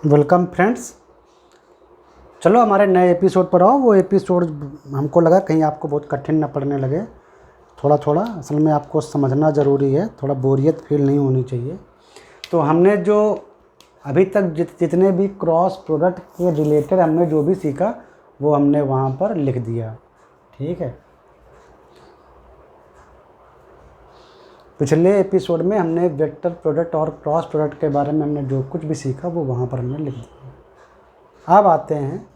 Welcome friends. चलो हमारे नए एपिसोड पर आओ। वो एपिसोड हमको लगा कहीं आपको बहुत कठिन न पड़ने लगे। थोड़ा थोड़ा असल में आपको समझना ज़रूरी है, थोड़ा बोरियत फील नहीं होनी चाहिए। तो हमने जो अभी तक जितने भी क्रॉस प्रोडक्ट के रिलेटेड हमने जो भी सीखा वो हमने वहाँ पर लिख दिया, ठीक है। पिछले एपिसोड में हमने वेक्टर प्रोडक्ट और क्रॉस प्रोडक्ट के बारे में हमने जो कुछ भी सीखा वो वहाँ पर हमने लिख दिया। अब आते हैं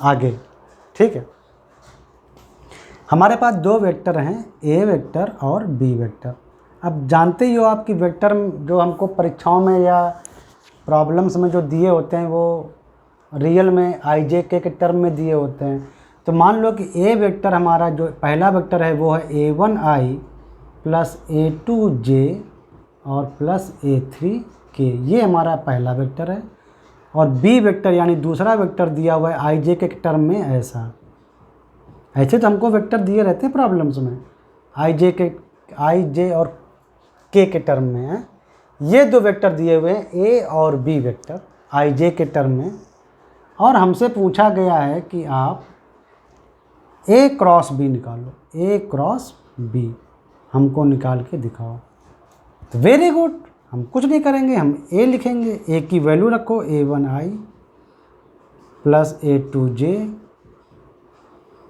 आगे, ठीक है। हमारे पास दो वेक्टर हैं, ए वेक्टर और बी वेक्टर। अब जानते ही हो आप कि वेक्टर जो हमको परीक्षाओं में या प्रॉब्लम्स में जो दिए होते हैं वो रियल में आई के टर्म में दिए होते हैं। तो मान लो कि ए वेक्टर हमारा जो पहला वेक्टर है वो है a1i प्लस a2j और प्लस a3k, ये हमारा पहला वेक्टर है। और बी वेक्टर यानी दूसरा वेक्टर दिया हुआ है आई के टर्म में ऐसे तो हमको वेक्टर दिए रहते हैं प्रॉब्लम्स में, आई और के टर्म में है। ये दो वेक्टर दिए हुए हैं ए और बी वेक्टर आई के टर्म में, और हमसे पूछा गया है कि आप ए क्रॉस बी निकालो, ए क्रॉस बी हमको निकाल के दिखाओ। तो वेरी गुड, हम कुछ नहीं करेंगे, हम ए लिखेंगे। ए की वैल्यू रखो a1i plus a2j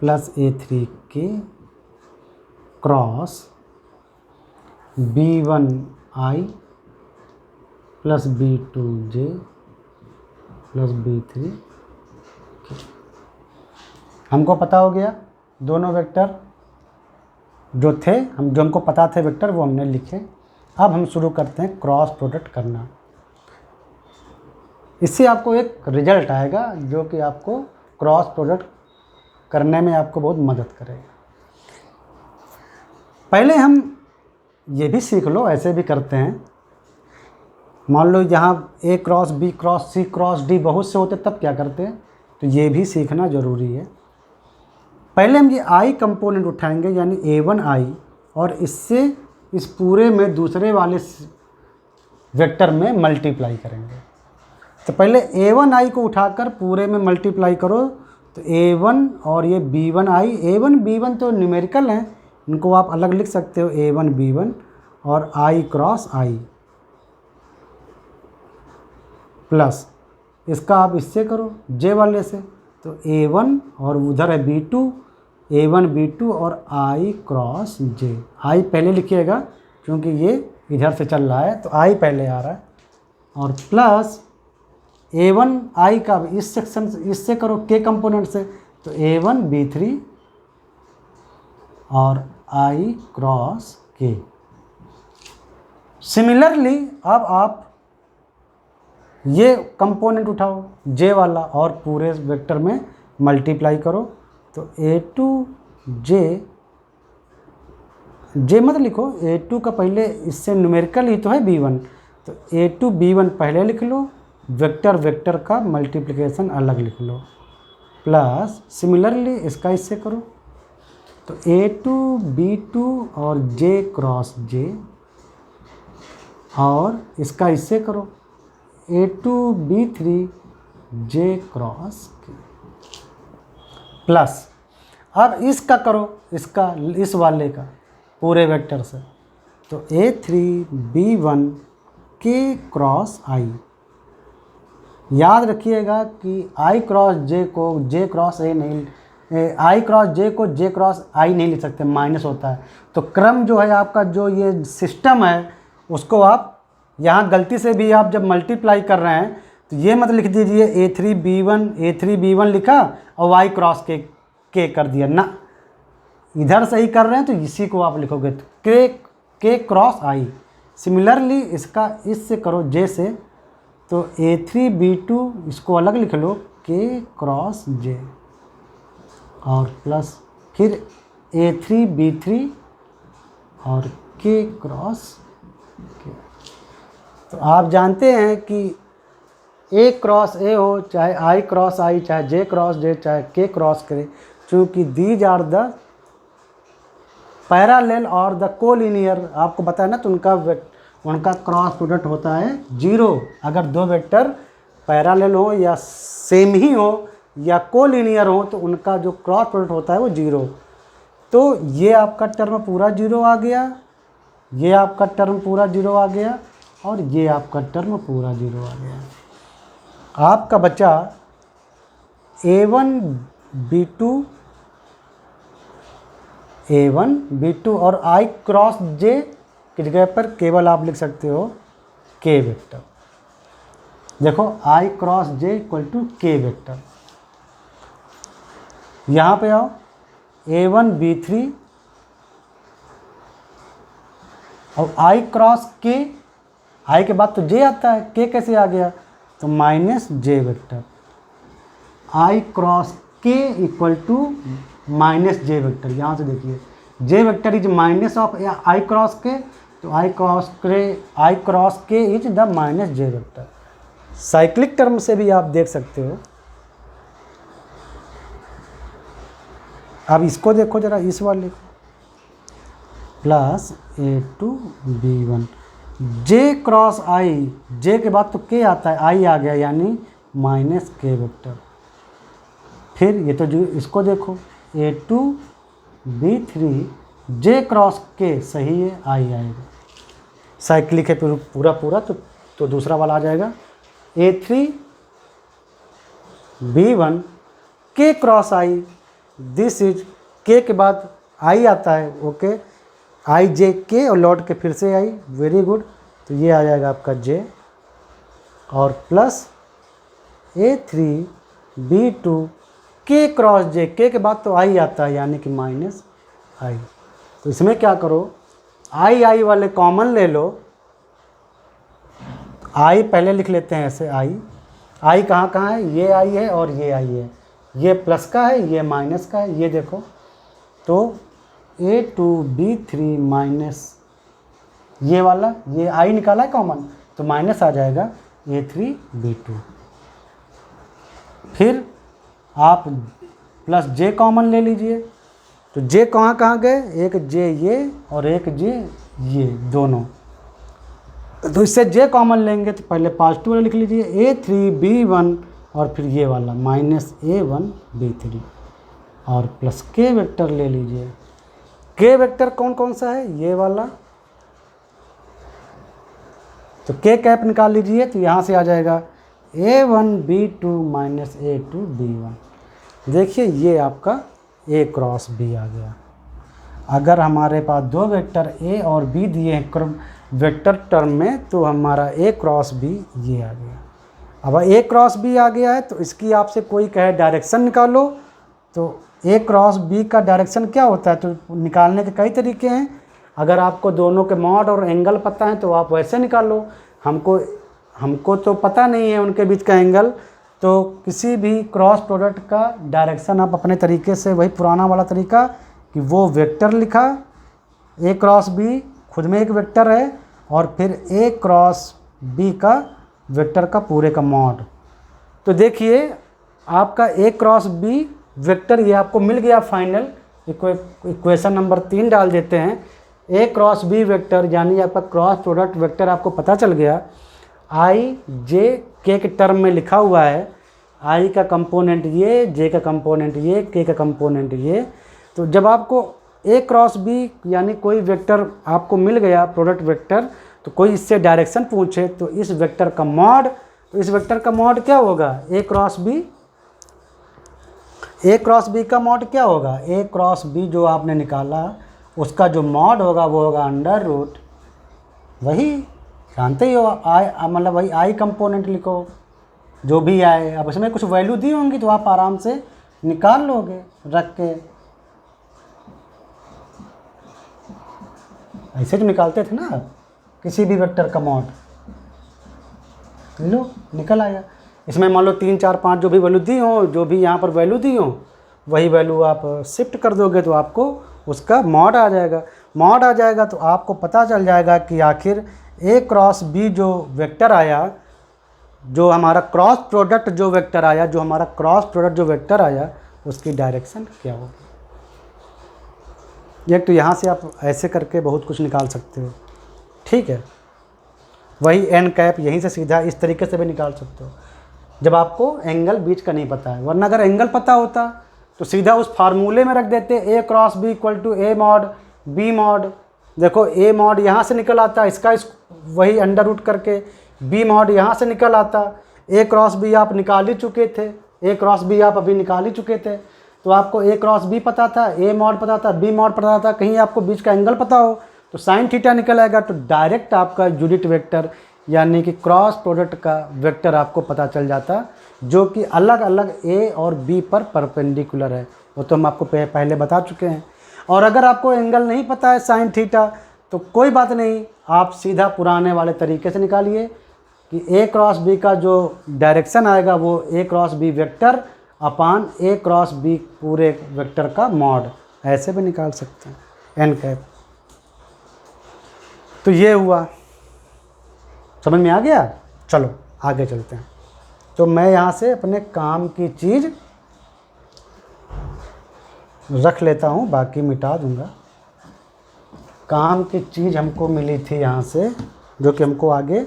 plus a3k cross b1i plus b2j plus b3k। हमको पता हो गया दोनों वेक्टर जो हमको पता थे वेक्टर वो हमने लिखे। अब हम शुरू करते हैं क्रॉस प्रोडक्ट करना। इससे आपको एक रिजल्ट आएगा जो कि आपको क्रॉस प्रोडक्ट करने में आपको बहुत मदद करेगा। पहले हम ये भी सीख लो, ऐसे भी करते हैं। मान लो यहाँ ए क्रॉस बी क्रॉस सी क्रॉस डी बहुत से होते तब क्या करते हैं, तो ये भी सीखना ज़रूरी है। पहले हम ये आई कंपोनेंट उठाएंगे यानी a1i और इससे इस पूरे में दूसरे वाले वेक्टर में मल्टीप्लाई करेंगे। तो पहले a1i को उठाकर पूरे में मल्टीप्लाई करो, तो a1 और ये b1i, a1 b1 तो न्यूमेरिकल हैं, इनको आप अलग लिख सकते हो, a1 b1 और i क्रॉस i प्लस इसका आप इससे करो j वाले से, तो a1 और उधर है b2, a1 b2 और i क्रॉस j। i पहले लिखिएगा क्योंकि ये इधर से चल रहा है तो i पहले आ रहा है, और प्लस a1 i का इस सेक्शन से इससे करो k कंपोनेंट से, तो a1 b3 और i क्रॉस k। सिमिलरली अब आप ये कंपोनेंट उठाओ j वाला और पूरे वेक्टर में मल्टीप्लाई करो, तो a2j मत लिखो, a2 का पहले इससे न्यूमेरिकल ही तो है b1, तो a2 b1 पहले लिख लो, वेक्टर का मल्टीप्लिकेशन अलग लिख लो, प्लस सिमिलरली इसका इससे करो, तो a2 b2 और j क्रॉस j और इसका इससे करो a2 b3 j cross k plus अब इसका करो, इसका इस वाले का पूरे वेक्टर से, तो a3 b1 k cross i। याद रखिएगा कि i क्रॉस j को j क्रॉस a नहीं, i क्रॉस j को j क्रॉस i नहीं लिख सकते, माइनस होता है। तो क्रम जो है आपका जो ये सिस्टम है उसको आप यहाँ गलती से भी आप जब मल्टीप्लाई कर रहे हैं तो ये मत लिख दीजिए a3 b1 लिखा और y क्रॉस k कर दिया ना, इधर से ही कर रहे हैं तो इसी को आप लिखोगे तो k क्रॉस i। सिमिलरली इसका इससे करो j से, तो a3 b2 इसको अलग लिख लो k क्रॉस j और प्लस फिर a3 b3 और k क्रॉस k। तो आप जानते हैं कि a क्रॉस a हो चाहे i क्रॉस i चाहे j क्रॉस j चाहे k क्रॉस करे, चूँकि दीज आर द पैरालेल और द कोलिनियर, आपको बताया ना, तो उनका क्रॉस प्रोडक्ट होता है 0। अगर दो वेक्टर पैरेलल हो या सेम ही हो या कोलिनियर हो तो उनका जो क्रॉस प्रोडक्ट होता है वो 0। तो ये आपका टर्म पूरा 0 आ गया, ये आपका टर्म पूरा 0 आ गया और ये आपका टर्म पूरा 0 आ गया। आपका बचा A1 B2 और I क्रॉस J की जगह पर केवल आप लिख सकते हो K वेक्टर। देखो I cross J equal to K vector. यहाँ पे आओ A1 B3 और I क्रॉस K, I के बाद तो J आता है, K कैसे आ गया, तो minus J vector. I cross K equal to minus J vector. यहाँ से देखिए J vector is minus of I cross K, तो I cross K is the minus J vector. Cyclic term से भी आप देख सकते हो। अब इसको देखो जरा, इस वाले को, plus A2 B1 J cross I, J के बाद तो K आता है, I आ गया यानी माइनस K वेक्टर। फिर ये तो जो इसको देखो A2 B3 J cross K सही है, I आएगा। साइक्लिक है पूरा तो दूसरा वाला आ जाएगा A3 B1 K cross I, this is K के बाद I आता है, ओके, I J K और लौट के फिर से I, वेरी गुड। तो ये आ जाएगा आपका J और plus A3 B2 K cross J, K के बाद तो I आता है यानी कि माइनस I। तो इसमें क्या करो, I वाले कॉमन ले लो, I पहले लिख लेते हैं ऐसे, I कहाँ है, ये I है और ये I है, ये प्लस का है ये माइनस का है, ये देखो। तो A2 B3 माइनस ये वाला, ये I निकाला है कॉमन तो माइनस आ जाएगा A3 B2। फिर आप प्लस J कॉमन ले लीजिए, तो J कहाँ गए, एक J ये और एक J ये दोनों, तो इससे J कॉमन लेंगे तो पहले पॉजिटिव वाला लिख लीजिए A3 B1 और फिर ये वाला माइनस A1 B3 और प्लस K वेक्टर ले लीजिए। K वेक्टर कौन सा है, ये वाला, तो K कैप निकाल लीजिए, तो यहाँ से आ जाएगा A1 B2 minus A2 B1। देखिए ये आपका A क्रॉस B आ गया। अगर हमारे पास दो वेक्टर A और B दिए हैं वेक्टर टर्म में, तो हमारा A क्रॉस B ये आ गया। अब A क्रॉस B आ गया है तो इसकी आपसे कोई कहे डायरेक्शन निकालो, तो A क्रॉस B का डायरेक्शन क्या होता है, तो निकालने के कई तरीके हैं। अगर आपको दोनों के मॉड और एंगल पता है तो आप वैसे निकालो, हमको तो पता नहीं है उनके बीच का एंगल, तो किसी भी क्रॉस प्रोडक्ट का डायरेक्शन आप अपने तरीके से, वही पुराना वाला तरीका कि वो वेक्टर लिखा A क्रॉस B खुद में एक वेक्टर है और फिर A क्रॉस B का वेक्टर का पूरे का मॉड। तो देखिए आपका A क्रॉस B वेक्टर ये आपको मिल गया फाइनल। इक्वेशन नंबर 3 डाल देते हैं, A क्रॉस B वेक्टर यानी आपका क्रॉस प्रोडक्ट वेक्टर आपको पता चल गया। I J K के टर्म में लिखा हुआ है, I का कंपोनेंट ये, J का कंपोनेंट ये, K का कंपोनेंट ये। तो जब आपको A क्रॉस B यानी कोई वेक्टर आपको मिल गया प्रोडक्ट वेक्टर, तो कोई इससे डायरेक्शन पूछे तो इस वेक्टर का मॉड, तो इस वेक्टर का मॉड क्या होगा, A cross B। A cross B का मॉड क्या होगा, A क्रॉस B जो आपने निकाला उसका जो मॉड होगा वो होगा अंडर रूट, वही जानते ही हो मतलब वही I कंपोनेंट लिखो जो भी आए। अब इसमें कुछ वैल्यू दी होंगी तो आप आराम से निकाल लोगे रख के, ऐसे जो निकालते थे ना किसी भी वेक्टर का मॉड, लो निकल आया। इसमें मान लो 3 4 5 जो भी वैल्यू दी हो, जो भी यहाँ पर वैल्यू दी हो वही वैल्यू आप शिफ्ट कर दोगे तो आपको उसका मॉड आ जाएगा। मॉड आ जाएगा तो आपको पता चल जाएगा कि आखिर A क्रॉस B जो वेक्टर आया, जो हमारा क्रॉस प्रोडक्ट जो वेक्टर आया, जो हमारा क्रॉस प्रोडक्ट जो वेक्टर आया उसकी डायरेक्शन क्या होगी। एक तो यहाँ से आप ऐसे करके बहुत कुछ निकाल सकते हो, ठीक है। वही एन कैप यहीं से सीधा इस तरीके से भी निकाल सकते हो जब आपको एंगल बीच का नहीं पता है। वरना अगर एंगल पता होता तो सीधा उस फार्मूले में रख देते A cross B equal to A mod B mod. देखो ए मॉड यहाँ से निकल आता, इसका वही अंडर रूट करके बी मॉड यहाँ से निकल आता। ए क्रॉस बी आप निकाल ही चुके थे, ए क्रॉस बी आप अभी निकाल ही चुके थे, तो आपको ए क्रॉस बी पता था, ए मॉड पता था, बी मॉड पता था। कहीं आपको बीच का एंगल पता हो तो साइन थीटा निकल आएगा, तो डायरेक्ट आपका यूनिट वेक्टर यानी कि क्रॉस प्रोडक्ट का वेक्टर आपको पता चल जाता, जो कि अलग अलग ए और बी पर परपेंडिकुलर है। वो तो हम आपको पहले बता चुके हैं। और अगर आपको एंगल नहीं पता है साइन थीटा तो कोई बात नहीं, आप सीधा पुराने वाले तरीके से निकालिए कि ए क्रॉस बी का जो डायरेक्शन आएगा वो ए क्रॉस बी वेक्टर अपान ए क्रॉस बी पूरे वेक्टर का मॉड, ऐसे भी निकाल सकते हैं एन कैप। तो ये हुआ, समझ में आ गया। चलो आगे चलते हैं। तो मैं यहाँ से अपने काम की चीज़ रख लेता हूँ, बाकी मिटा दूँगा। काम की चीज़ हमको मिली थी यहाँ से, जो कि हमको आगे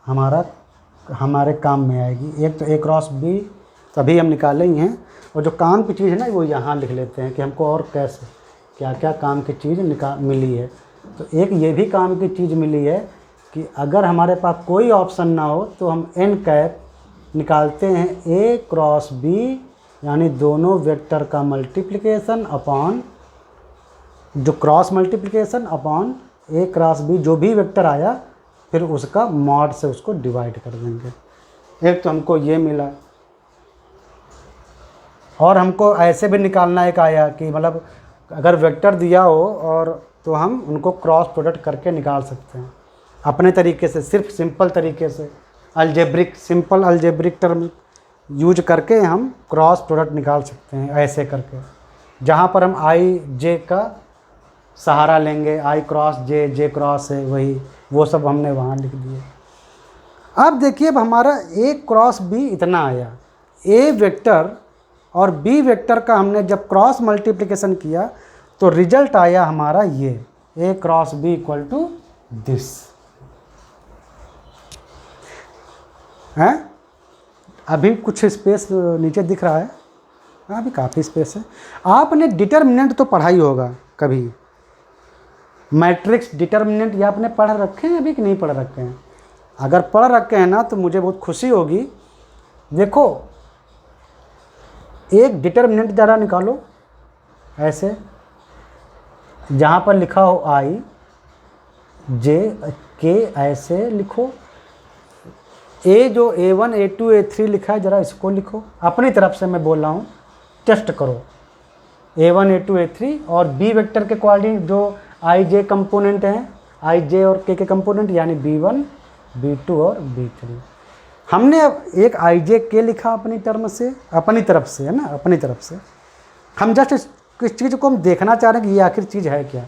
हमारे काम में आएगी। एक तो ए क्रॉस बी तभी हम निकाले ही हैं, और जो काम की चीज़ है ना वो यहाँ लिख लेते हैं कि हमको और कैसे क्या क्या काम की चीज़ मिली है। तो एक ये भी काम की चीज़ मिली है कि अगर हमारे पास कोई ऑप्शन ना हो तो हम एन कैप निकालते हैं ए क्रॉस बी, यानी दोनों वेक्टर का मल्टीप्लिकेशन अपॉन जो क्रॉस मल्टीप्लिकेशन अपॉन ए क्रॉस बी, जो भी वेक्टर आया फिर उसका मॉड से उसको डिवाइड कर देंगे। एक तो हमको ये मिला, और हमको ऐसे भी निकालना एक आया कि मतलब अगर वेक्टर दिया हो और तो हम उनको क्रॉस प्रोडक्ट करके निकाल सकते हैं अपने तरीके से, सिर्फ सिंपल तरीके से सिंपल अल्जेब्रिक टर्म यूज करके हम क्रॉस प्रोडक्ट निकाल सकते हैं ऐसे करके, जहाँ पर हम आई जे का सहारा लेंगे। आई क्रॉस जे, जे क्रॉस है वही, वो सब हमने वहाँ लिख दिए। अब देखिए, अब हमारा ए क्रॉस बी इतना आया, ए वेक्टर और बी वेक्टर का हमने जब क्रॉस मल्टीप्लिकेशन किया तो रिजल्ट आया हमारा ये A cross B equal to this है। अभी कुछ स्पेस नीचे दिख रहा है, अभी काफ़ी स्पेस है। आपने डिटर्मिनेंट तो पढ़ा ही होगा कभी, मैट्रिक्स डिटर्मिनेंट, या आपने पढ़ रखे हैं अभी कि नहीं पढ़ रखे हैं? अगर पढ़ रखे हैं ना तो मुझे बहुत खुशी होगी। देखो, एक डिटर्मिनेंट ज़रा निकालो ऐसे, जहाँ पर लिखा हो आई जे के, ऐसे लिखो। ए जो A1 A2 A3 लिखा है ज़रा इसको लिखो, अपनी तरफ से मैं बोल रहा हूँ, टेस्ट करो। A1 A2 A3 और बी वेक्टर के कोऑर्डिनेट जो आई जे कंपोनेंट हैं, आई जे और के कंपोनेंट यानी B1 B2 और B3। हमने अब एक आई जे के लिखा अपनी टर्म से, अपनी तरफ से है ना, अपनी तरफ से। हम जस्ट इस चीज़ को हम देखना चाह रहे हैं कि ये आखिर चीज़ है क्या।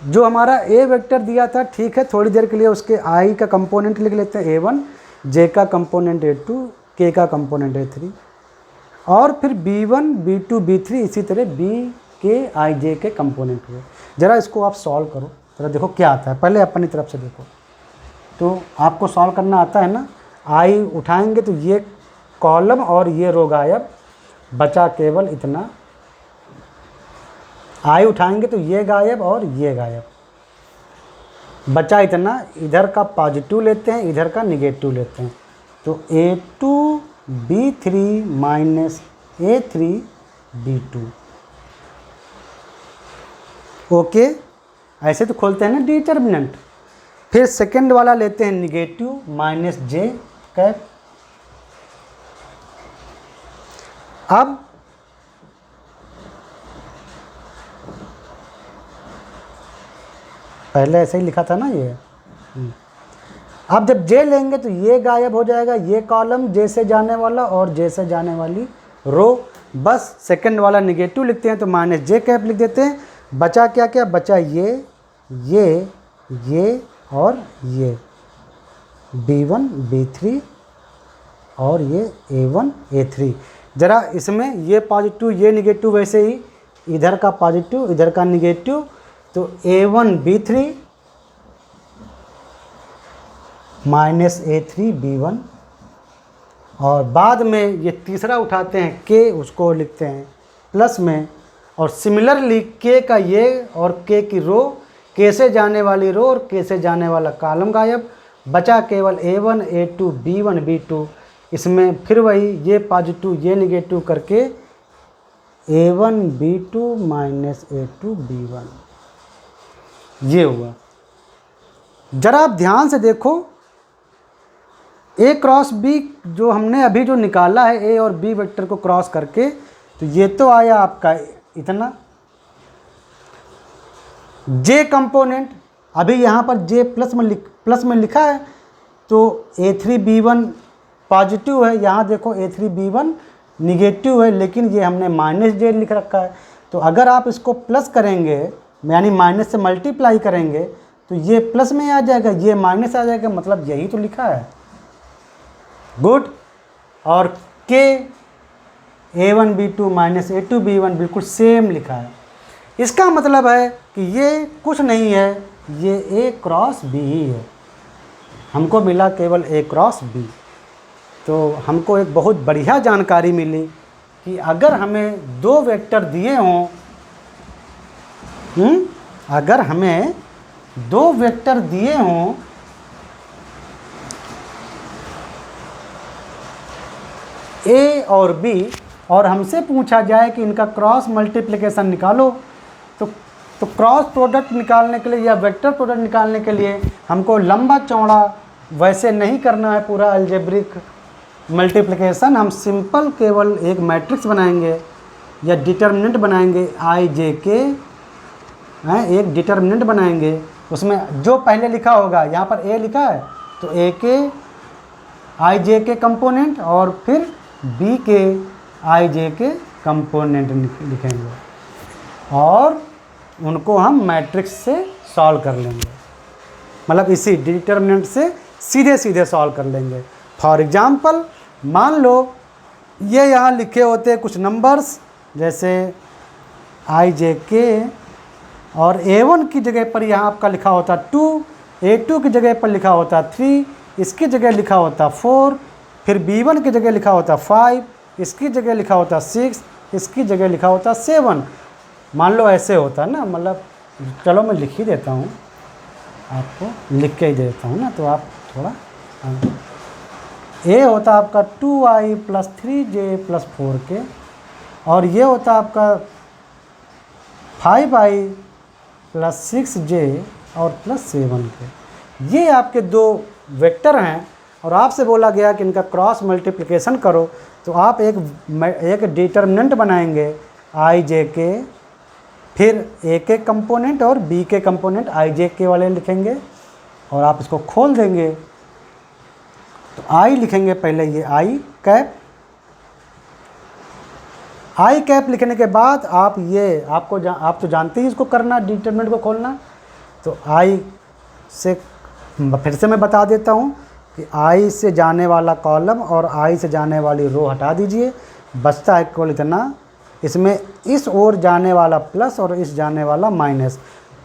जो हमारा ए वेक्टर दिया था, ठीक है, थोड़ी देर के लिए उसके आई का कंपोनेंट लिख लेते हैं A1, जे का कंपोनेंट A2, के का कंपोनेंट A3, और फिर B1 B2 B3 इसी तरह B के आई जे के कंपोनेंट हुए। ज़रा इसको आप सॉल्व करो, ज़रा देखो क्या आता है, पहले अपनी तरफ से देखो। तो आपको सॉल्व करना आता है ना। आई उठाएंगे तो ये कॉलम और ये रो गायब, बचा केवल इतना। आई उठाएंगे तो ये गायब और ये गायब, बचा इतना। इधर का पॉजिटिव लेते हैं, इधर का निगेटिव लेते हैं, तो A2 B3 minus A3 B2। Okay, ऐसे तो खोलते हैं ना डिटर्मिनेंट। फिर सेकंड वाला लेते हैं निगेटिव माइनस जे कैप। अब पहले ऐसे ही लिखा था ना ये। अब जब जे लेंगे तो ये गायब हो जाएगा, ये कॉलम जे से जाने वाला और जे से जाने वाली रो। बस सेकंड वाला निगेटिव लिखते हैं तो माइनस जे कैप लिख देते हैं। बचा क्या क्या? बचा ये और ये B1 B3 और ये A1 A3। ज़रा इसमें ये पॉजिटिव ये निगेटिव, वैसे ही इधर का पॉजिटिव इधर का निगेटिव, तो A1 B3 -a3b1, और बाद में ये तीसरा उठाते हैं k, उसको लिखते हैं प्लस में, और सिमिलरली k का ये और k की रो, k से जाने वाली रो और k से जाने वाला कॉलम गायब, बचा केवल a1 a2 b1 b2। इसमें फिर वही ये पॉजिटिव ये निगेटिव करके a1 b2 -a2 b1 ये हुआ। जरा आप ध्यान से देखो, a क्रॉस b जो हमने अभी जो निकाला है a और b वेक्टर को क्रॉस करके, तो ये तो आया आपका इतना j कंपोनेंट। अभी यहाँ पर j प्लस में लिखा है, तो a3b1 पॉजिटिव है, यहाँ देखो a3b1 निगेटिव है, लेकिन ये हमने -j लिख रखा है। तो अगर आप इसको प्लस करेंगे, यानी माइनस से मल्टीप्लाई करेंगे, तो ये प्लस में आ जाएगा, ये माइनस आ जाएगा, मतलब यही तो लिखा है। गुड। और k a1 b2 -a2 b1 बिल्कुल सेम लिखा है। इसका मतलब है कि ये कुछ नहीं है, ये a क्रॉस b ही है। हमको मिला केवल a क्रॉस b। तो हमको एक बहुत बढ़िया जानकारी मिली कि अगर हमें दो वेक्टर दिए हों, अगर हमें दो वेक्टर दिए हों, a और b, और हमसे पूछा जाए कि इनका क्रॉस मल्टीप्लिकेशन निकालो, तो क्रॉस प्रोडक्ट निकालने के लिए या वेक्टर प्रोडक्ट निकालने के लिए हमको लंबा चौड़ा वैसे नहीं करना है पूरा अलजेब्रिक मल्टीप्लिकेशन। हम सिंपल केवल एक मैट्रिक्स बनाएंगे या डिटर्मिनेंट बनाएंगे आई जे के, एक डिटर्मिनेंट बनाएंगे, उसमें जो पहले लिखा होगा, यहाँ पर a लिखा है तो a के आई जे के कंपोनेंट और फिर b के आई जे के कंपोनेंट लिखेंगे और उनको हम मैट्रिक्स से सॉल्व कर लेंगे, मतलब इसी डिटर्मिनेंट से सीधे सीधे सॉल्व कर लेंगे। फॉर एग्जांपल मान लो ये यहाँ लिखे होते हैं कुछ नंबर्स, जैसे आई जे के, और a1 की जगह पर यहाँ आपका लिखा होता 2, a2 की जगह पर लिखा होता 3, इसकी जगह लिखा होता 4, फिर b1 की जगह लिखा होता 5, इसकी जगह लिखा होता 6, इसकी जगह लिखा होता 7। मान लो ऐसे होता ना, मतलब चलो मैं लिख ही देता हूँ, आपको लिख के ही देता हूँ ना, तो आप थोड़ा a होता आपका 2i + 3j + 4k, और ये होता आपका 5i + 6j और +7k। ये आपके दो वेक्टर हैं और आपसे बोला गया कि इनका क्रॉस मल्टीप्लिकेशन करो, तो आप एक डिटर्मिनेंट बनाएंगे आई जे के, फिर a के कंपोनेंट और b के कंपोनेंट आई जे के वाले लिखेंगे और आप इसको खोल देंगे। तो i लिखेंगे पहले, ये i कैप लिखने के बाद आप ये आप तो जानते ही इसको करना, डिटरमिनेंट को खोलना। तो i से फिर से मैं बता देता हूँ कि i से जाने वाला कॉलम और i से जाने वाली रो हटा दीजिए, बचता है केवल इतना, इसमें इस ओर जाने वाला प्लस और इस जाने वाला माइनस।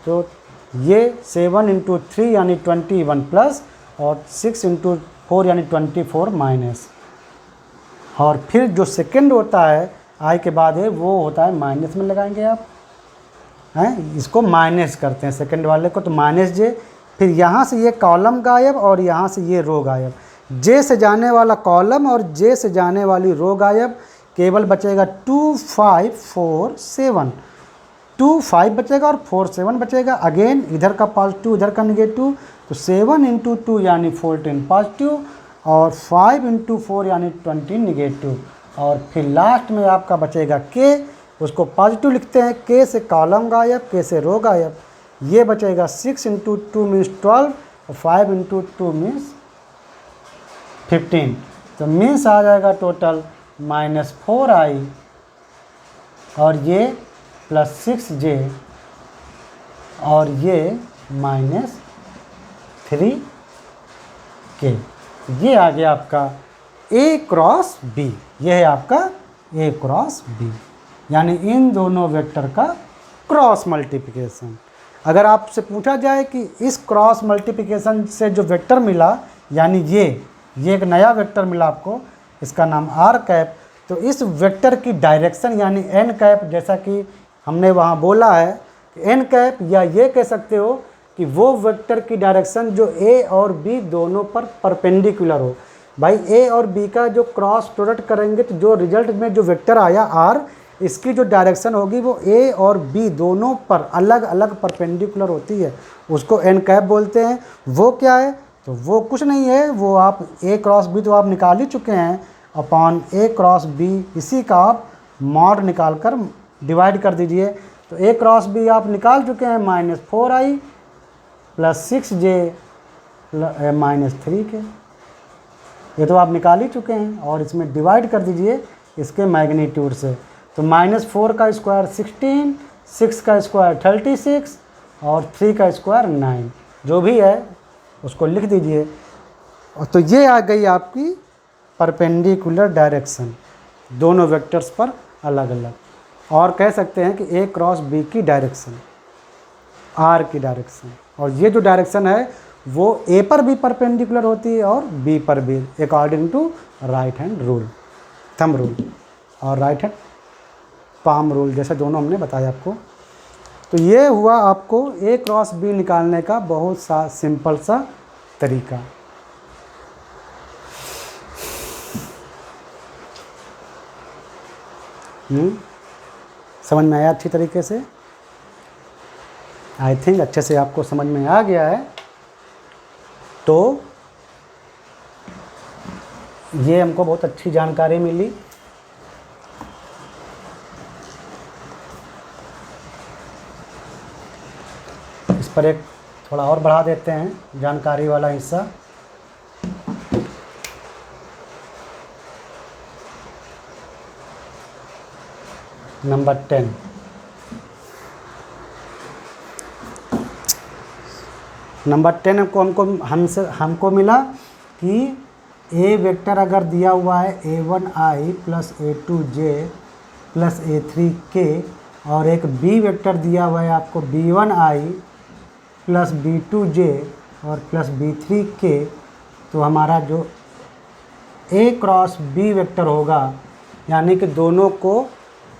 तो ये 7 × 3 यानी 21 प्लस और 6 × 4 यानी 24 माइनस, और फिर जो सेकंड होता है आई के बाद है वो होता है माइनस में लगाएंगे आप, हैं इसको माइनस करते हैं सेकंड वाले को, तो -j, फिर यहाँ से ये कॉलम गायब और यहाँ से ये रो गायब, j से जाने वाला कॉलम और j से जाने वाली रो गायब, केवल बचेगा 2 5 4 7, 2 5 बचेगा और 4 7 बचेगा। अगेन इधर का पॉजिटिव इधर का निगेटिव, तो 7 × 2 यानी 14 पॉजिटिव और 5 × 4 यानी 20 निगेटिव, और फिर लास्ट में आपका बचेगा k, उसको पॉजिटिव लिखते हैं, k से कॉलम गायब, k से रो गायब, ये बचेगा 6 × 2 मीन्स 12 और 5 × 2 मीन्स 15। तो मीन्स आ जाएगा टोटल -4i और ये +6j और ये -3k। ये आ गया आपका a क्रॉस b, ये है आपका a क्रॉस b, यानी इन दोनों वेक्टर का क्रॉस मल्टीप्लिकेशन। अगर आपसे पूछा जाए कि इस क्रॉस मल्टीप्लिकेशन से जो वेक्टर मिला यानी ये एक नया वेक्टर मिला आपको, इसका नाम आर कैप। तो इस वेक्टर की डायरेक्शन यानी एन कैप, जैसा कि हमने वहाँ बोला है कि एन कैप, या ये कह सकते हो कि वो वेक्टर की डायरेक्शन जो ए और बी दोनों पर परपेंडिकुलर हो। भाई ए और बी का जो क्रॉस प्रोडक्ट करेंगे तो जो रिजल्ट में जो वेक्टर आया आर, इसकी जो डायरेक्शन होगी वो ए और बी दोनों पर अलग अलग परपेंडिकुलर होती है, उसको एन कैप बोलते हैं। वो क्या है? तो वो कुछ नहीं है, वो आप ए क्रॉस बी तो आप निकाल ही चुके हैं, अपॉन ए क्रॉस बी, इसी का आप मॉड निकाल कर डिवाइड कर दीजिए। तो ए क्रॉस बी आप निकाल चुके हैं, -4i + 6j -3k, ये तो आप निकाल ही चुके हैं। और इसमें डिवाइड कर दीजिए इसके मैग्नीट्यूड से। तो -4 का स्क्वायर 16, 6 का स्क्वायर 36 और 3 का स्क्वायर 9, जो भी है उसको लिख दीजिए। और तो ये आ गई आपकी परपेंडिकुलर डायरेक्शन, दोनों वेक्टर्स पर अलग अलग। और कह सकते हैं कि ए क्रॉस बी की डायरेक्शन, आर की डायरेक्शन, और ये जो डायरेक्शन है वो ए पर भी परपेंडिकुलर होती है और बी पर भी, according to right hand rule, thumb rule और राइट हैंड पाम रूल, जैसे दोनों हमने बताया आपको। तो ये हुआ आपको ए क्रॉस बी निकालने का बहुत सा सिंपल सा तरीका। समझ में आया अच्छी तरीके से? आई थिंक अच्छे से आपको समझ में आ गया है। तो ये हमको बहुत अच्छी जानकारी मिली। इस पर एक थोड़ा और बढ़ा देते हैं जानकारी वाला हिस्सा। नंबर 10, नंबर 10 हमको मिला कि ए वेक्टर अगर दिया हुआ है a1i + a2j + a3k, और एक बी वेक्टर दिया हुआ है आपको b1i + b2j और +b3k, तो हमारा जो ए क्रॉस बी वेक्टर होगा, यानी कि दोनों को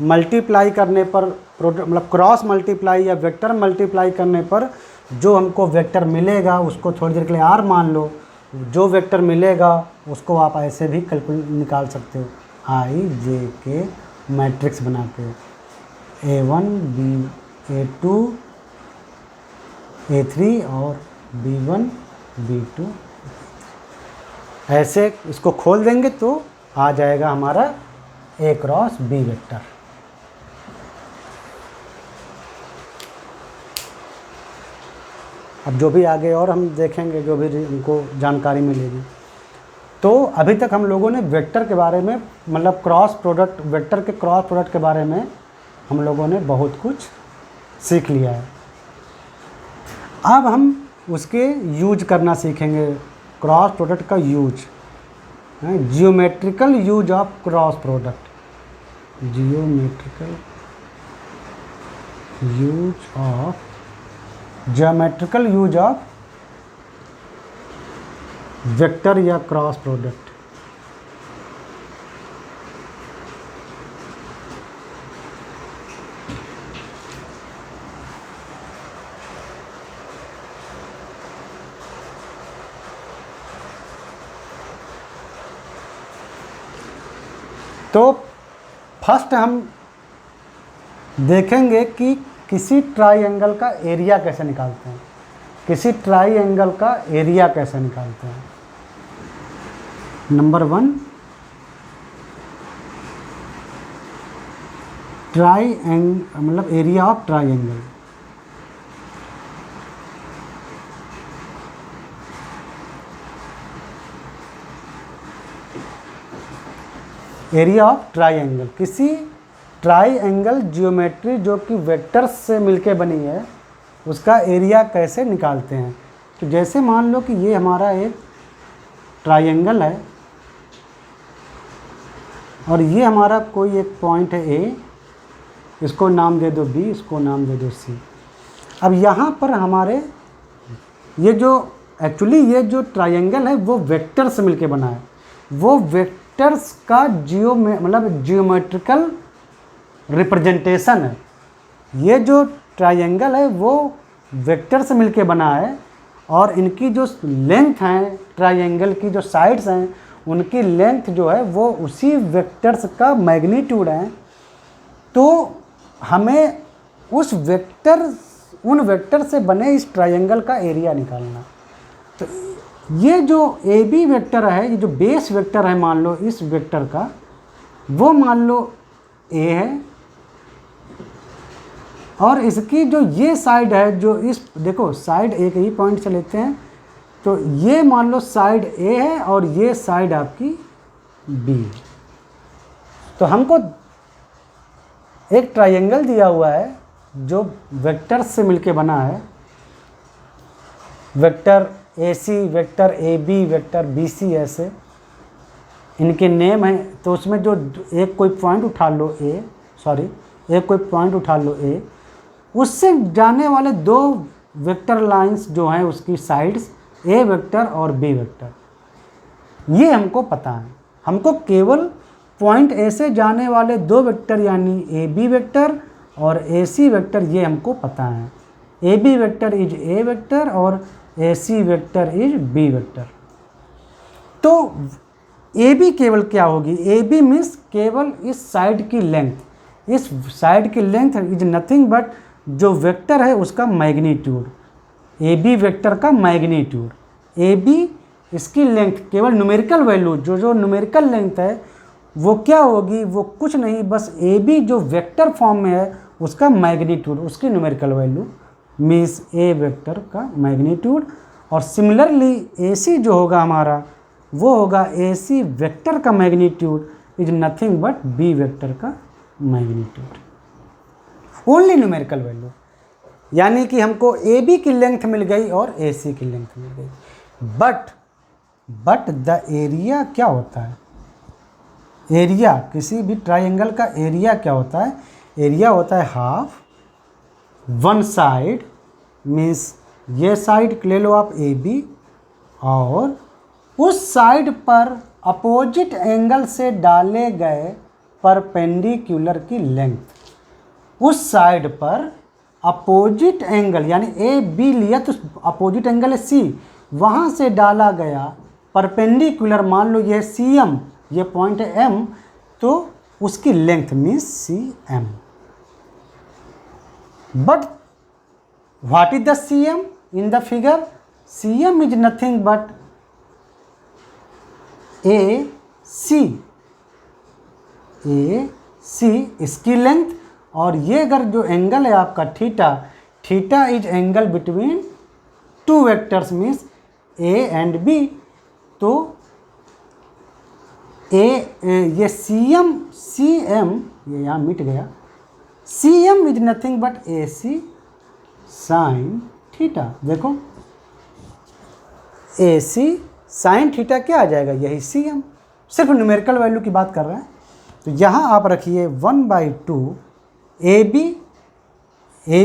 मल्टीप्लाई करने पर, मतलब क्रॉस मल्टीप्लाई या वेक्टर मल्टीप्लाई करने पर जो हमको वेक्टर मिलेगा उसको थोड़ी देर के लिए आर मान लो, जो वेक्टर मिलेगा उसको आप ऐसे भी निकाल सकते हो, आई जे के मैट्रिक्स बना के, a1 b a2 a3 और b1 b2, ऐसे इसको खोल देंगे तो आ जाएगा हमारा ए क्रॉस बी वेक्टर। अब जो भी आगे और हम देखेंगे, जो भी हमको जानकारी मिलेगी। तो अभी तक हम लोगों ने वेक्टर के बारे में, मतलब क्रॉस प्रोडक्ट, वेक्टर के क्रॉस प्रोडक्ट के बारे में हम लोगों ने बहुत कुछ सीख लिया है। अब हम उसके यूज करना सीखेंगे, क्रॉस प्रोडक्ट का use, geometrical use of cross product, geometrical use of vector या क्रॉस प्रोडक्ट। तो फर्स्ट हम देखेंगे कि किसी ट्राइंगल का एरिया कैसे निकालते हैं, किसी ट्राइंगल का एरिया कैसे निकालते हैं। नंबर 1, मतलब area of triangle. Area of triangle, किसी ट्राइंगल ज्योमेट्री जो कि वेक्टर्स से मिलके बनी है उसका एरिया कैसे निकालते हैं। तो जैसे मान लो कि ये हमारा एक ट्राइंगल है और ये हमारा कोई एक पॉइंट है ए, इसको नाम दे दो बी, इसको नाम दे दो सी। अब यहाँ पर हमारे ये जो एक्चुअली ये जो ट्रायंगल है वो वेक्टर से मिलके बना है, वो वेक्टर्स का जियोमेट्रिकल रिप्रेजेंटेशन है। ये जो ट्रायंगल है वो वेक्टर से मिलके बना है और इनकी जो लेंथ है, ट्रायंगल की जो साइड्स हैं उनकी लेंथ जो है वो उसी वेक्टर्स का मैग्नीट्यूड है। तो हमें उन वेक्टर से बने इस ट्रायंगल का एरिया निकालना। तो ये जो ए बी वेक्टर है, ये जो बेस वेक्टर है मान लो इस वेक्टर का, वो मान लो ए है और इसकी जो ये साइड है, जो इस देखो साइड एक ही पॉइंट से लेते हैं, तो ये मान लो साइड ए है और ये साइड आपकी बी है। तो हमको एक ट्रायंगल दिया हुआ है जो वेक्टर से मिलके बना है, vector A C, vector A B, vector B C, ऐसे इनके नेम हैं। तो उसमें जो एक कोई पॉइंट उठा लो एक कोई पॉइंट उठा लो ए, उससे जाने वाले दो वेक्टर लाइंस जो हैं उसकी साइड्स ए वेक्टर और बी वेक्टर, ये हमको पता है। हमको केवल पॉइंट ए से जाने वाले दो वेक्टर यानी ए बी वेक्टर और ए सी वेक्टर ये हमको पता है। A B vector is A vector और A C vector is B vector. तो ए बी केवल क्या होगी, ए बी मीन्स केवल इस साइड की लेंथ, इस साइड की लेंथ इज नथिंग बट जो वेक्टर है उसका मैग्नीट्यूड, ए बी वेक्टर का मैग्नीट्यूड। ए बी इसकी लेंथ केवल न्यूमेरिकल वैल्यू, जो न्यूमेरिकल लेंथ है वो क्या होगी, वो कुछ नहीं बस ए बी जो वेक्टर फॉर्म में है उसका मैग्नीट्यूड, उसकी न्यूमेरिकल वैल्यू मीन्स ए वेक्टर का मैग्नीट्यूड। और सिमिलरली ए सी जो होगा हमारा वो होगा ए सी वेक्टर का magnitude is nothing but B vector का मैग्नीट्यूड, ओनली न्यूमेरिकल वैल्यू। यानी कि हमको ए बी की लेंथ मिल गई और ए सी की लेंथ मिल गई। बट द एरिया क्या होता है, एरिया किसी भी ट्रायंगल का एरिया क्या होता है, एरिया होता है हाफ वन साइड मीन्स ये साइड ले लो आप ए बी, और उस साइड पर अपोजिट एंगल से डाले गए परपेंडिकुलर की लेंथ, उस साइड पर अपोजिट एंगल यानी ए बी लिया तो अपोजिट एंगल है सी, वहाँ से डाला गया परपेंडिकुलर, मान लो ये सी एम, ये पॉइंट है एम, तो उसकी length means C M. But what is the C M in the figure, C M is nothing but A C इसकी लेंथ, और ये अगर जो एंगल है आपका theta is angle between two vectors means A and B. तो ये C M ये यहाँ मिट गया, C M is nothing but A C sine theta. देखो ए सी साइन थीटा क्या आ जाएगा, यही सी एम, सिर्फ न्यूमेरिकल वैल्यू की बात कर रहे हैं। तो यहाँ आप रखिए 1/2 A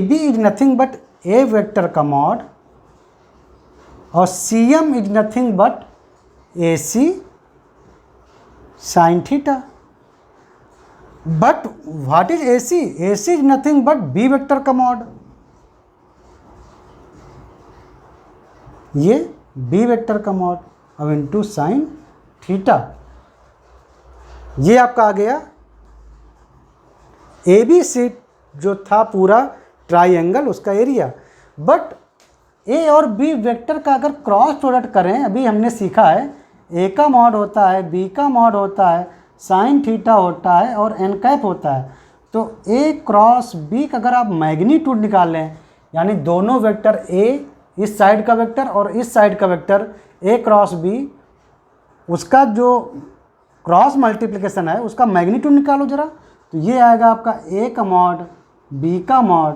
B is nothing but a vector का मॉड और C M is nothing but A C sine theta. But what is A C is nothing but B vector का मॉड, ये बी वेक्टर का मॉड अब into sine theta. ये आपका आ गया ए B सी जो था पूरा ट्राइंगल उसका एरिया। बट ए और बी वेक्टर का अगर क्रॉस प्रोडक्ट करें, अभी हमने सीखा है ए का मॉड होता है, बी का मॉड होता है, साइन थीटा होता है और एन कैप होता है। तो ए क्रॉस बी का अगर आप मैग्नीट्यूड निकाल लें, यानी दोनों वेक्टर ए इस साइड का वेक्टर और इस साइड का वेक्टर ए क्रॉस बी, उसका जो क्रॉस मल्टीप्लिकेशन है उसका मैग्नीट्यूड निकालो ज़रा। तो ये आएगा आपका ए का मॉड, बी का मॉड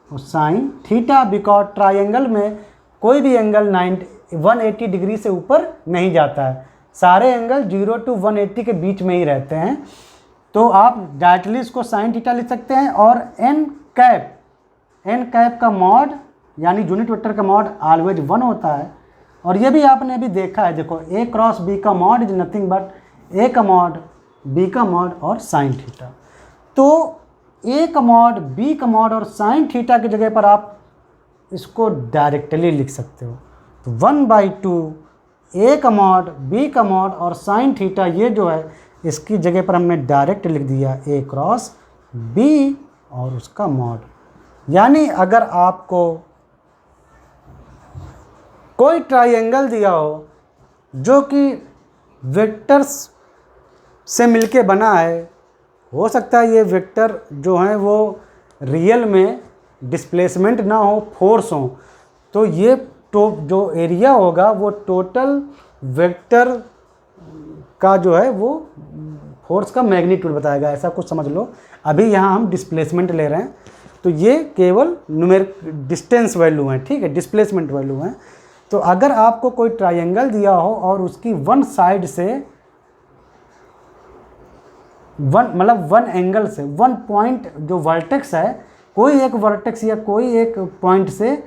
और साइन थीटा। बिकॉज ट्रायंगल में कोई भी एंगल 180 डिग्री से ऊपर नहीं जाता है, सारे एंगल 0 to 180 के बीच में ही रहते हैं। तो आप डायरेक्टली इसको साइन थीटा लिख सकते हैं। और एन कैप का मॉड यानी यूनिट वेक्टर का मॉड ऑलवेज 1 होता है। और ये भी आपने अभी देखा है, देखो ए क्रॉस बी का मॉड इज नथिंग बट ए का मॉड बी का मॉड और साइन थीटा। तो ए का मॉड बी का मॉड और साइन थीटा की जगह पर आप इसको डायरेक्टली लिख सकते हो। तो 1/2 ए का मॉड बी का मॉड और साइन थीटा, ये जो है इसकी जगह पर हमने डायरेक्ट लिख दिया ए क्रॉस बी और उसका मॉड। यानी अगर आपको कोई ट्राइंगल दिया हो जो कि वेक्टर्स से मिलके बना है, हो सकता है ये वेक्टर जो हैं वो रियल में डिस्प्लेसमेंट ना हो, फोर्स हो, तो ये जो एरिया होगा वो टोटल वेक्टर का जो है वो फोर्स का मैग्नीट्यूड बताएगा, ऐसा कुछ समझ लो। अभी यहाँ हम डिस्प्लेसमेंट ले रहे हैं, तो ये केवल न्यूमेरिक डिस्टेंस वैल्यू है, ठीक है, डिस्प्लेसमेंट वैल्यू है। तो अगर आपको कोई ट्रायंगल दिया हो और उसकी वन साइड से वन एंगल से, वन पॉइंट जो वर्टेक्स है, कोई एक वर्टेक्स या कोई एक पॉइंट से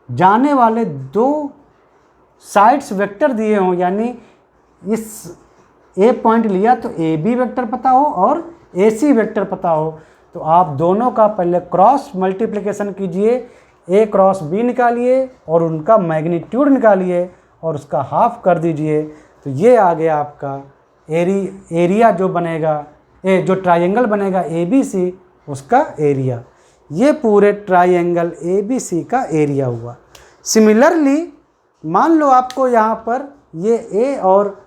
जाने वाले दो साइड्स वेक्टर दिए हों, यानी इस ए पॉइंट लिया तो ए बी वेक्टर पता हो और ए सी वेक्टर पता हो, तो आप दोनों का पहले क्रॉस मल्टीप्लिकेशन कीजिए, ए क्रॉस बी निकालिए और उनका मैग्नीट्यूड निकालिए और उसका हाफ कर दीजिए। तो ये आ गया आपका एरिया जो बनेगा, जो ट्रायंगल बनेगा ए बी सी, उसका एरिया। ये पूरे ट्रायंगल ए बी सी का एरिया हुआ। सिमिलरली मान लो आपको यहाँ पर ये ए और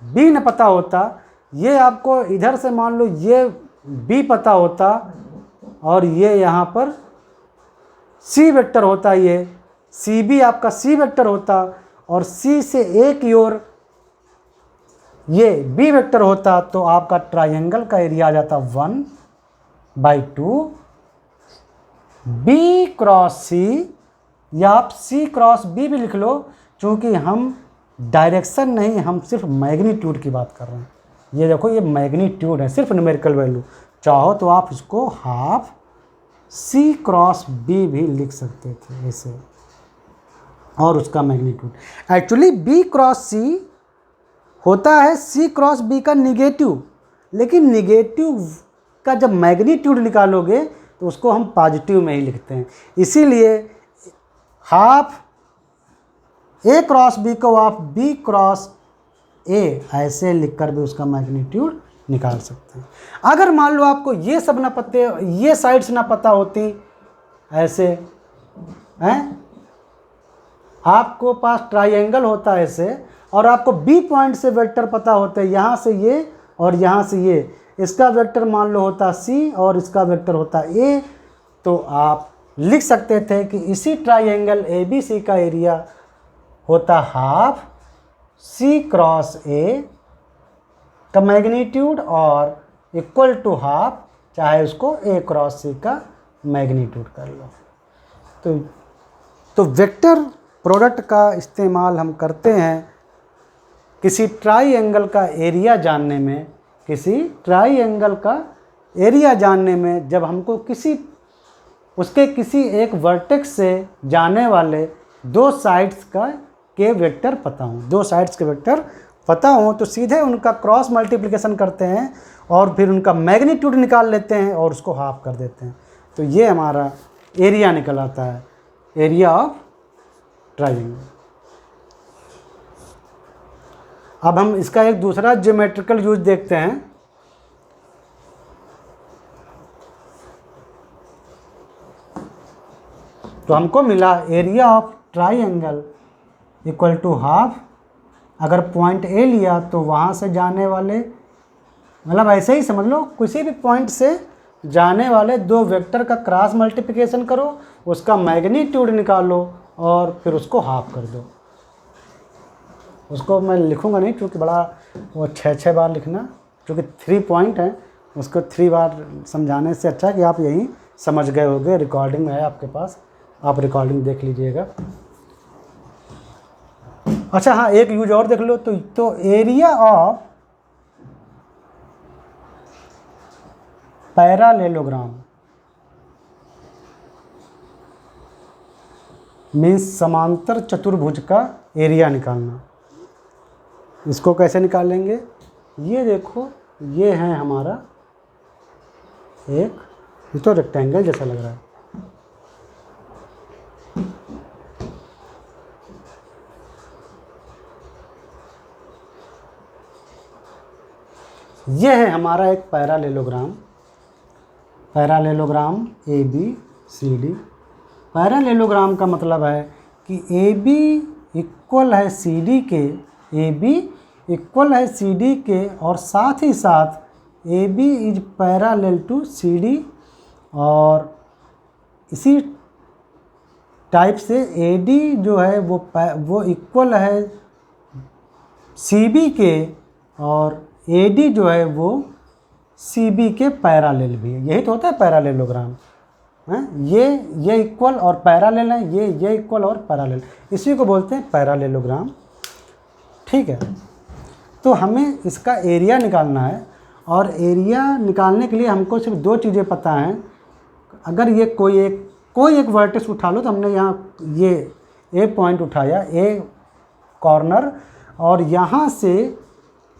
बी न पता होता, ये आपको इधर से मान लो ये बी पता होता और ये यहाँ पर सी वेक्टर होता, ये सी बी आपका सी वेक्टर होता और सी से ए की ओर ये बी वेक्टर होता, तो आपका ट्रायंगल का एरिया आ जाता 1/2 बी क्रॉस सी, या आप सी क्रॉस बी भी लिख लो, चूँकि हम डायरेक्शन नहीं, हम सिर्फ मैग्नीट्यूड की बात कर रहे हैं। ये देखो ये मैग्नीट्यूड है, सिर्फ न्यूमेरिकल वैल्यू। चाहो तो आप इसको हाफ सी क्रॉस बी भी लिख सकते थे ऐसे, और उसका मैग्नीट्यूड एक्चुअली बी क्रॉस सी होता है सी क्रॉस बी का निगेटिव, लेकिन निगेटिव का जब मैग्नीट्यूड निकालोगे तो उसको हम पॉजिटिव में ही लिखते हैं, इसीलिए हाफ ए क्रॉस बी को आप बी क्रॉस ए ऐसे लिखकर भी उसका मैग्नीट्यूड निकाल सकते हैं। अगर मान लो आपको ये सब ना पते, ये साइड्स ना पता होती, ऐसे हैं, आपको पास ट्रायंगल होता है ऐसे, और आपको बी पॉइंट से वेक्टर पता होते हैं, यहाँ से ये और यहाँ से ये, इसका वेक्टर मान लो होता सी और इसका वेक्टर होता ए, तो आप लिख सकते थे कि इसी ट्रायंगल ए बी सी का एरिया होता हाफ सी क्रॉस ए का मैग्नीट्यूड और इक्वल टू हाफ, चाहे उसको ए क्रॉस सी का मैग्नीट्यूड कर लो। तो वेक्टर प्रोडक्ट का इस्तेमाल हम करते हैं किसी ट्रायंगल का एरिया जानने में, किसी ट्रायंगल का एरिया जानने में, जब हमको उसके किसी एक वर्टेक्स से जाने वाले दो साइड्स के वेक्टर पता हों, दो साइड्स के वेक्टर पता हों, तो सीधे उनका क्रॉस मल्टीप्लिकेशन करते हैं और फिर उनका मैग्नीट्यूड निकाल लेते हैं और उसको हाफ कर देते हैं। तो ये हमारा एरिया निकल आता है, एरिया ऑफ ट्रायंगल। अब हम इसका एक दूसरा ज्योमेट्रिकल यूज देखते हैं। तो हमको मिला area of triangle equal to half, अगर पॉइंट ए लिया तो वहाँ से जाने वाले, मतलब ऐसे ही समझ लो, किसी भी पॉइंट से जाने वाले दो वेक्टर का क्रॉस मल्टीप्लिकेशन करो, उसका मैग्नीट्यूड निकालो और फिर उसको हाफ कर दो। उसको मैं लिखूंगा नहीं क्योंकि बड़ा वो 6 बार लिखना, क्योंकि 3 पॉइंट हैं, उसको 3 बार समझाने से अच्छा कि आप यहीं समझ गए होंगे। रिकॉर्डिंग है आपके पास, आप रिकॉर्डिंग देख लीजिएगा। अच्छा हाँ, एक यूज और देख लो, तो एरिया ऑफ पैरालेलोग्राम, मीन्स समांतर चतुर्भुज का एरिया निकालना। इसको कैसे निकालेंगे, ये देखो ये है हमारा एक, ये तो रेक्टेंगल जैसा लग रहा है, ये है हमारा एक parallelogram, parallelogram A B C D. Parallelogram का मतलब है कि ए बी इक्वल है सी डी के, ए बी इक्वल है सी डी के, और साथ ही साथ A B is parallel to C D, और इसी टाइप से ए डी जो है वो इक्वल है सी बी के, और ए डी जो है वो सी बी के पैरालेल भी है। यही तो होता है पैरालेलोग्राम, हैं? ये इक्वल और पैरालेल है, ये इक्वल और पैरालेल, इसी को बोलते हैं पैरालेलोग्राम। ठीक है, तो हमें इसका एरिया निकालना है, और एरिया निकालने के लिए हमको सिर्फ दो चीज़ें पता हैं। अगर ये कोई एक वर्टेक्स उठा लो, तो हमने यहाँ ये ए पॉइंट उठाया, ए कॉर्नर, और यहाँ से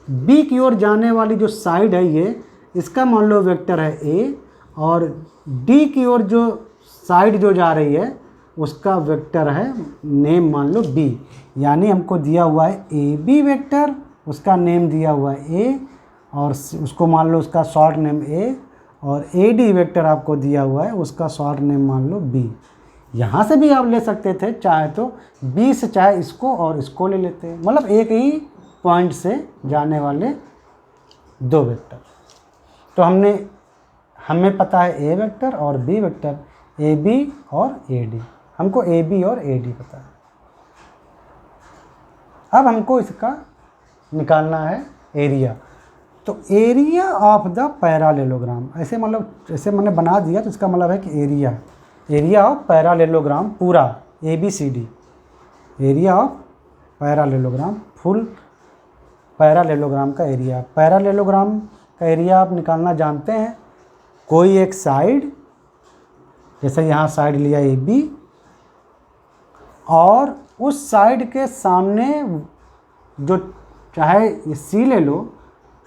बी की ओर जाने वाली जो साइड है ये, इसका मान लो वेक्टर है ए, और डी की ओर जो साइड जो जा रही है उसका वेक्टर है नेम मान लो बी। यानी हमको दिया हुआ है ए बी वेक्टर, उसका नेम दिया हुआ है ए, और उसको मान लो उसका शॉर्ट नेम ए, और ए डी वेक्टर आपको दिया हुआ है, उसका शॉर्ट नेम मान लो बी। यहाँ से भी आप ले सकते थे, चाहे तो बी से चाहे इसको और इसको ले लेते, मतलब एक ही पॉइंट से जाने वाले दो वेक्टर। तो हमें पता है ए वेक्टर और बी वेक्टर, ए बी और ए डी, हमको ए बी और ए डी पता है। अब हमको इसका निकालना है एरिया। तो एरिया ऑफ द पैरालेलोग्राम, ऐसे मैंने बना दिया, तो इसका मतलब है कि एरिया ऑफ पैरालेलोग्राम पूरा A B C D, area of parallelogram, full parallelogram का एरिया। पैरालेलोग्राम का एरिया आप निकालना जानते हैं, कोई एक साइड, जैसे यहाँ साइड लिया ए बी, और उस साइड के सामने जो, चाहे सी ले लो,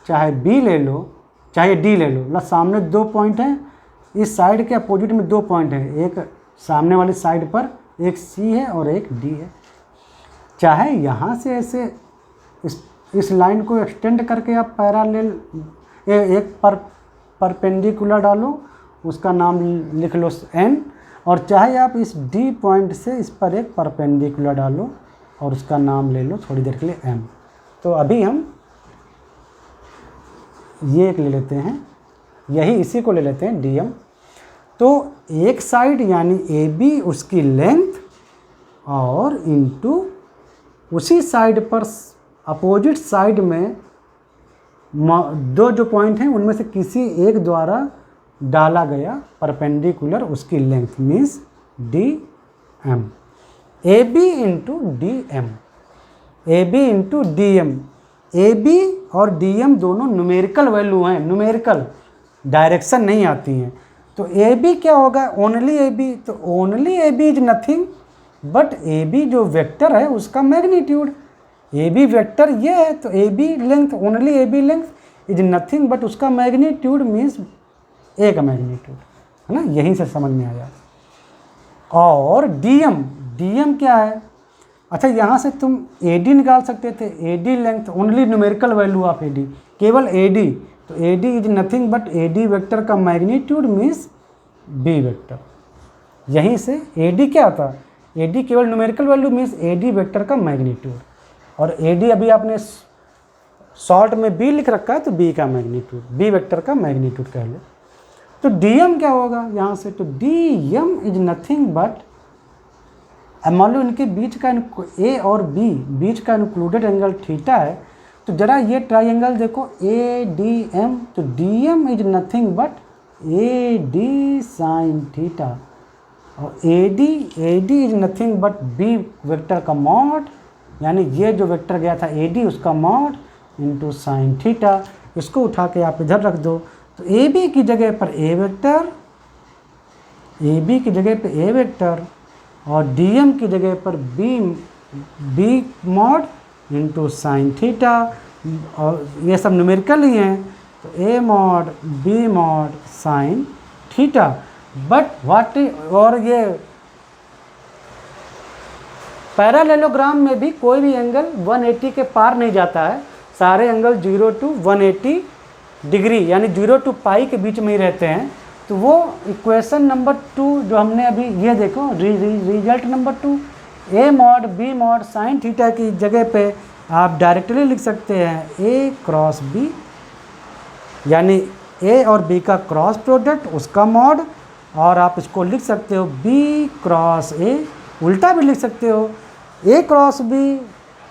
चाहे बी ले लो, चाहे डी ले लो, मतलब सामने दो पॉइंट हैं, इस साइड के अपोजिट में दो पॉइंट हैं, एक सामने वाली साइड पर एक सी है और एक डी है। चाहे यहाँ से ऐसे इस लाइन को एक्सटेंड करके आप पैरालेल एक परपेंडिकुलर डालो, उसका नाम लिख लो एन, और चाहे आप इस डी पॉइंट से इस पर एक परपेंडिकुलर डालो और उसका नाम ले लो थोड़ी देर के लिए एम। तो अभी हम ये एक ले लेते हैं, यही इसी को ले लेते हैं डी एम। तो एक साइड यानी ए बी, उसकी लेंथ, और इनटू उसी साइड पर अपोजिट साइड में दो जो पॉइंट हैं उनमें से किसी एक द्वारा डाला गया परपेंडिकुलर, उसकी length means D M, A B into D M, A B into D M. A B और डी एम दोनों न्यूमेरिकल वैल्यू हैं, न्यूमेरिकल, डायरेक्शन नहीं आती हैं। तो ए बी क्या होगा, ओनली ए बी, तो only A B is nothing but A B जो वेक्टर है उसका मैग्नीट्यूड। ए बी वेक्टर ये है, तो A B length, only A B length is nothing but उसका मैग्नीट्यूड मीन्स ए का मैग्नीट्यूड, है ना, यहीं से समझ में आया। और डी एम क्या है, अच्छा यहाँ से तुम ए डी निकाल सकते थे, A D length, only numerical value of A D, केवल ए डी, तो ए D is nothing but A D vector का मैग्नीट्यूड मीन्स बी वेक्टर। यहीं से ए डी क्या आता है, ए डी केवल numerical value means A D vector का मैग्नीट्यूड, और ए डी अभी आपने शॉर्ट में बी लिख रखा है, तो बी का मैग्नीट्यूड, बी वेक्टर का मैग्नीट्यूड कह लो। तो डी एम क्या होगा यहाँ से, तो D M is nothing but, मान लो इनके बीच का ए और बी बीच का इंक्लूडेड एंगल थीटा है, तो जरा ये ट्राइंगल देखो ए डी एम, तो D M is nothing but A D sine theta, और A D is nothing but B vector का मॉड, यानी ये जो वेक्टर गया था ए डी उसका मॉड इंटू साइन थीटा। इसको उठा के आप इधर रख दो, तो ए बी की जगह पर ए वेक्टर, ए बी की जगह पे ए वेक्टर, और dm की जगह पर b mod into sine theta, और ये सब न्यूमेरिकल ही हैं, तो a mod b mod sine theta. But what, और ये पैरालेलोग्राम में भी कोई भी एंगल 180 के पार नहीं जाता है, सारे एंगल 0 to 180 डिग्री यानी 0 to पाई के बीच में ही रहते हैं। तो वो इक्वेशन नंबर 2 जो हमने अभी ये देखो result number 2, a mod b mod sine theta की जगह पे आप डायरेक्टली लिख सकते हैं a क्रॉस b, यानी a और b का क्रॉस प्रोडक्ट उसका मॉड, और आप इसको लिख सकते हो b क्रॉस a, उल्टा भी लिख सकते हो a क्रॉस b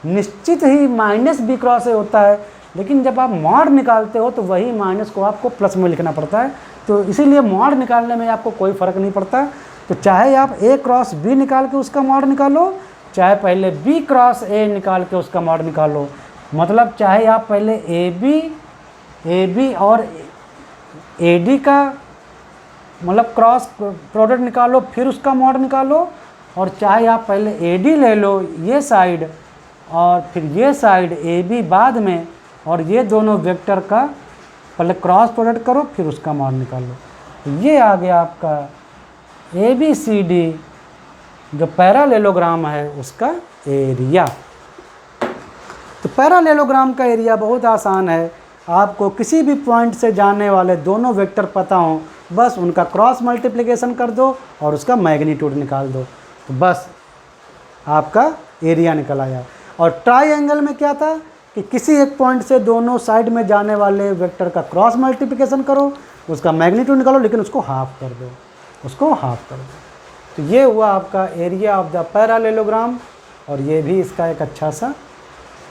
निश्चित ही माइनस b क्रॉस a होता है, लेकिन जब आप मॉड निकालते हो तो वही माइनस को आपको प्लस में लिखना पड़ता है, तो इसीलिए मॉड निकालने में आपको कोई फ़र्क नहीं पड़ता। तो चाहे आप a क्रॉस b निकाल के उसका मॉड निकालो, चाहे पहले b क्रॉस a निकाल के उसका मॉड निकालो, मतलब चाहे आप पहले AB और AD का मतलब क्रॉस प्रोडक्ट निकालो फिर उसका मॉड निकालो, और चाहे आप पहले AD ले लो ये साइड और फिर ये साइड AB बाद में, और ये दोनों वेक्टर का पहले क्रॉस प्रोडक्ट करो फिर उसका मॉड निकालो। तो ये आ गया आपका ABCD जो पैरालेलोग्राम है उसका एरिया। तो पैरालेलोग्राम का एरिया बहुत आसान है, आपको किसी भी पॉइंट से जाने वाले दोनों वेक्टर पता हों, बस उनका क्रॉस मल्टीप्लिकेशन कर दो और उसका मैग्नीट्यूड निकाल दो, तो बस आपका एरिया निकल आया। और ट्राइएंगल में क्या था कि किसी एक पॉइंट से दोनों साइड में जाने वाले वेक्टर का क्रॉस मल्टीप्लिकेशन करो, उसका मैग्नीट्यूड निकालो, लेकिन उसको हाफ कर दो, उसको हाफ कर दो। तो ये हुआ आपका एरिया ऑफ द पैरालेलोग्राम, और ये भी इसका एक अच्छा सा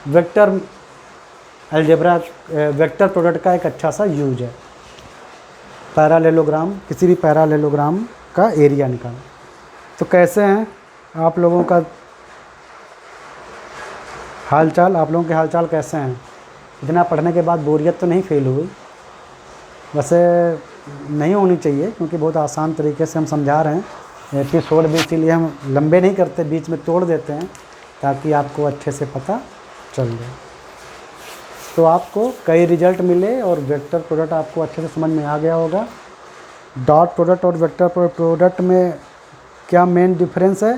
वेक्टर अलजेब्रा वेक्टर प्रोडक्ट का एक अच्छा सा यूज है। पैरालेलोग्राम, किसी भी पैरालेलोग्राम का एरिया निकालना। तो कैसे हैं आप लोगों का हालचाल, आप लोगों के हालचाल कैसे हैं? इतना पढ़ने के बाद बोरियत तो नहीं फील हुई? वैसे नहीं होनी चाहिए, क्योंकि बहुत आसान तरीके से हम समझा रहे हैं। एपिसोड भी इसीलिए हम लंबे नहीं करते, बीच में तोड़ देते हैं ताकि आपको अच्छे से पता चल जाए। तो आपको कई रिजल्ट मिले और वेक्टर प्रोडक्ट आपको अच्छे से समझ में आ गया होगा। डॉट प्रोडक्ट और वेक्टर प्रोडक्ट में क्या मेन डिफरेंस है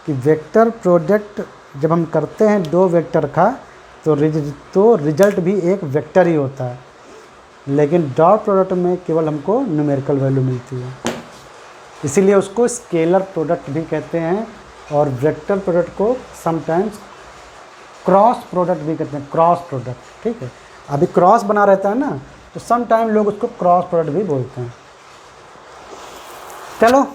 कि वेक्टर प्रोडक्ट जब हम करते हैं दो वेक्टर का तो रिजल्ट भी एक वेक्टर ही होता है, लेकिन डॉट प्रोडक्ट में केवल हमको न्यूमेरिकल वैल्यू मिलती है, इसीलिए उसको स्केलर प्रोडक्ट भी कहते हैं। और वेक्टर प्रोडक्ट को समटाइम्स क्रॉस प्रोडक्ट भी कहते हैं, क्रॉस प्रोडक्ट। ठीक है, अभी क्रॉस बना रहता है ना, तो सम टाइम लोग उसको क्रॉस प्रोडक्ट भी बोलते हैं। चलो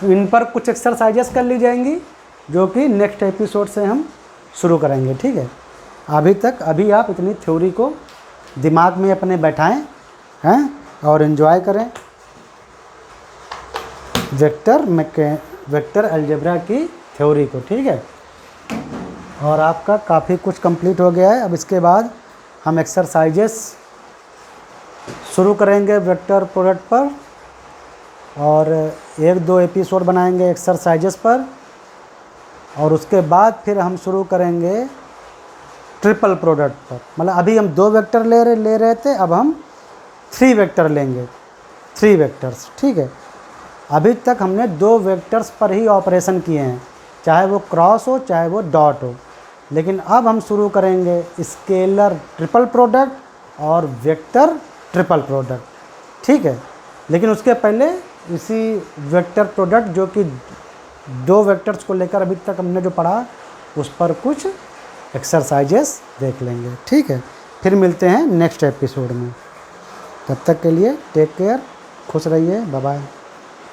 इन पर कुछ एक्सरसाइजेस कर ली जाएंगी जो कि नेक्स्ट एपिसोड से हम शुरू करेंगे। ठीक है, अभी आप इतनी थ्योरी को दिमाग में अपने बैठाएं हैं और एंजॉय करें वेक्टर अलजेब्रा की थ्योरी को। ठीक है, और आपका काफ़ी कुछ कंप्लीट हो गया है। अब इसके बाद हम एक्सरसाइजेस शुरू करेंगे वेक्टर प्रोडक्ट पर, और 1-2 एपिसोड बनाएंगे एक्सरसाइजेस पर, और उसके बाद फिर हम शुरू करेंगे ट्रिपल प्रोडक्ट पर। मतलब अभी हम 2 वेक्टर ले रहे थे, अब हम 3 वेक्टर लेंगे, 3 वेक्टर्स। ठीक है, अभी तक हमने 2 वेक्टर्स पर ही ऑपरेशन किए हैं, चाहे वो क्रॉस हो चाहे वो डॉट हो, लेकिन अब हम शुरू करेंगे स्केलर ट्रिपल प्रोडक्ट और वेक्टर ट्रिपल प्रोडक्ट। ठीक है, लेकिन उसके पहले इसी वेक्टर प्रोडक्ट जो कि 2 वेक्टर्स को लेकर अभी तक हमने जो पढ़ा उस पर कुछ एक्सरसाइजेस देख लेंगे। ठीक है, फिर मिलते हैं नेक्स्ट एपिसोड में। तब तक के लिए टेक केयर, खुश रहिए, बाय बाय।